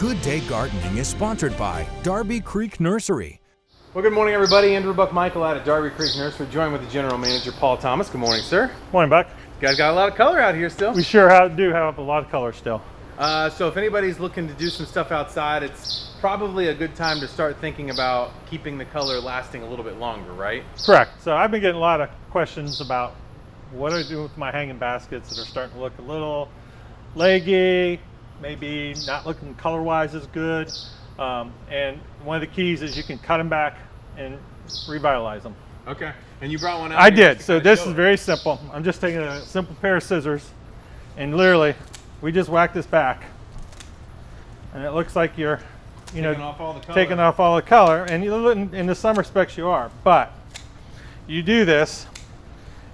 Good Day Gardening is sponsored by Darby Creek Nursery. Well, good morning, everybody. Andrew Buck-Michael out at Darby Creek Nursery, joined with the General Manager, Paul Thomas. Good morning, sir. Morning, Buck. You guys got a lot of color out here still. We sure do have a lot of color still. So if anybody's looking to do some stuff outside, it's probably a good time to start thinking about keeping the color lasting a little bit longer, right? Correct. So I've been getting a lot of questions about what I do with my hanging baskets that are starting to look a little leggy, maybe not looking color-wise as good. And one of the keys is you can cut them back and revitalize them. Okay. And you brought one out. I did. So this is very simple. I'm just taking a simple pair of scissors, and literally, we just whack this back, and it looks like you're, taking off all the color. And in the summer specs you are, but you do this,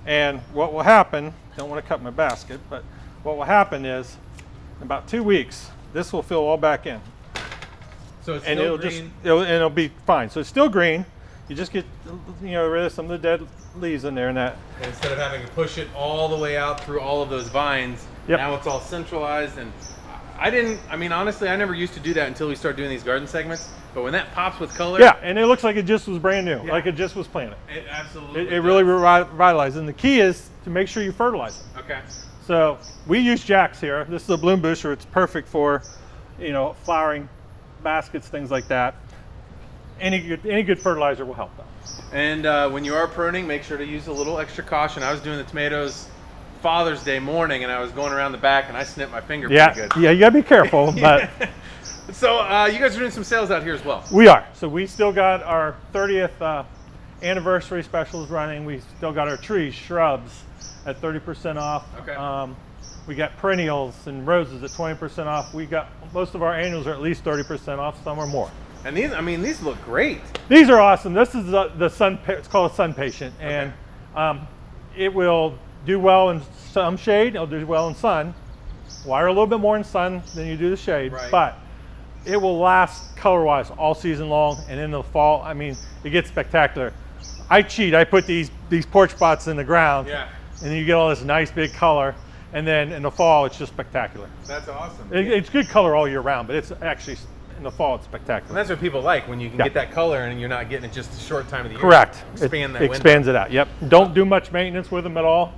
and what will happen? Don't want to cut my basket, but what will happen is, in about 2 weeks, this will fill all back in. So it's and still green. It'll be fine. So it's still green. You just get rid of some of the dead leaves in there and that. And instead of having to push it all the way out through all of those vines, now it's all centralized. And honestly, I never used to do that until we started doing these garden segments. But when that pops with color. Yeah, and it looks like it just was brand new, like it just was planted. It absolutely It really revitalized. And the key is to make sure you fertilize it. Okay. So we use Jacks here. This is a bloom booster. It's perfect for, flowering baskets, things like that. Any good fertilizer will help though. And when you are pruning, make sure to use a little extra caution. I was doing the tomatoes Father's Day morning, and I was going around the back, and I snipped my finger pretty good. Yeah, you gotta be careful. But so you guys are doing some sales out here as well. We are. So we still got our 30th anniversary specials running. We still got our trees, shrubs at 30% off. Okay. We got perennials and roses at 20% off. We got most of our annuals are at least 30% off. Some are more. And these look great. These are awesome. This is the sun. It's called a sun patient, and it will do well in some shade. It'll do well in sun. Water a little bit more in sun than you do the shade, but it will last color-wise all season long. And in the fall, it gets spectacular. I cheat. I put these porch pots in the ground, and then you get all this nice big color. And then in the fall, it's just spectacular. That's awesome. It's good color all year round, but it's actually in the fall, it's spectacular. And that's what people like, when you can get that color and you're not getting it just a short time of the year. Correct. Expand it expands it out. Yep. Don't do much maintenance with them at all.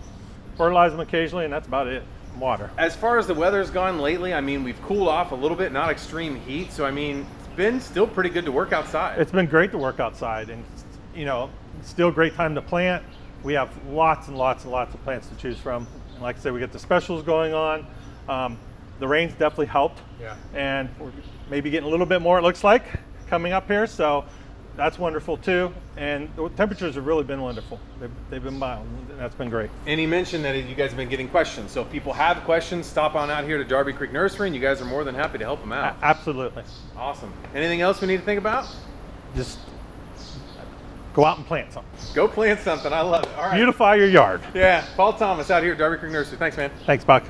Fertilize them occasionally, and that's about it. Water. As far as the weather's gone lately, we've cooled off a little bit, not extreme heat. So it's been still pretty good to work outside. It's been great to work outside, and still a great time to plant. We have lots and lots and lots of plants to choose from. And like I said, we get the specials going on. The rain's definitely helped. Yeah. And we're maybe getting a little bit more, it looks like, coming up here. So that's wonderful too. And the temperatures have really been wonderful. They've been mild, and that's been great. And he mentioned that you guys have been getting questions. So if people have questions, stop on out here to Darby Creek Nursery, and you guys are more than happy to help them out. Absolutely. Awesome. Anything else we need to think about? Just go out and plant something. Go plant something. I love it. All right. Beautify your yard. Yeah. Paul Thomas out here at Darby Creek Nursery. Thanks, man. Thanks, Buck.